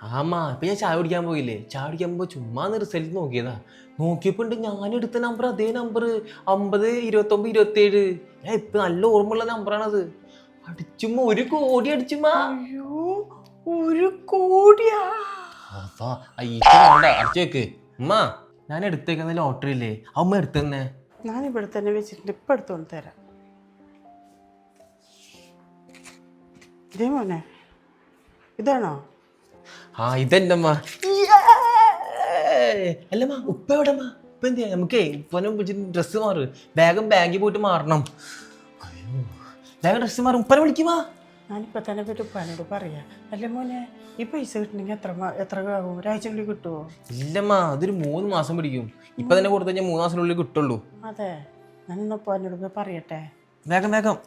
ആമാ ഇപ്പൊ ഞാൻ ചായ കുടിക്കാൻ പോയില്ലേ, ചായ കുടിക്കാൻ പോകുമ്പോ ചുമ്മാ റിസൾട്ട് നോക്കിയതാ. നോക്കിയപ്പോ ഉണ്ട് ഞാൻ എടുത്ത നമ്പർ അതേ നമ്പർ 50 29 27. ഞാൻ ഇപ്പൊ നല്ല ഓർമ്മയുള്ള നമ്പറാണത്. അടിച്ചുമ്മ 1 കോടി അടിച്ചുമ്മാ. അയ്യോ 1 കോടിയാ? അതാ വേണ്ട അടിച്ചു വെക്ക്. ഉമ്മ ഞാൻ എടുത്തേക്കുന്ന ലോട്ടറി ഇല്ലേ, അമ്മ എടുത്തന്നെ. ഞാനിവിടെ തന്നെ വെച്ചിട്ടുണ്ട്, ഇപ്പം എടുത്തോണ്ട് തരാം. ഇതേ മോനെ, ഇതാണോ? ആ ഇതെന്റെ അമ്മ. അല്ലമ്മ ഉപ്പ എവിടെമ്മ? ഉപ്പ എന്തിയാ? നമുക്കേ ഉപ്പനെ വിളിച്ചിട്ട് ഡ്രസ്സ് മാറ്, വേഗം ബാങ്കിൽ പോയിട്ട് മാറണം. വേഗം ഡ്രസ്സ് മാറും, ഉപ്പനെ വിളിക്കുമാ. ഞാനിപ്പോൾ തന്നെ പോയിട്ട് ഉപ്പാനോട് പറയാം. അല്ല മോനെ, ഈ പൈസ കിട്ടണമെങ്കിൽ എത്ര ആകും? ഒരാഴ്ചക്കുള്ളിൽ കിട്ടുമോ? ഇല്ലമ്മ, അതൊരു 3 മാസം പിടിക്കും. ഇപ്പൊ തന്നെ കൊടുത്തു കഴിഞ്ഞാൽ 3 മാസത്തിനുള്ളിൽ കിട്ടുള്ളൂ. അതെ, ഞാനൊന്ന് ഉപ്പാനോട് പോയി പറയട്ടെ. വേഗം വേഗം.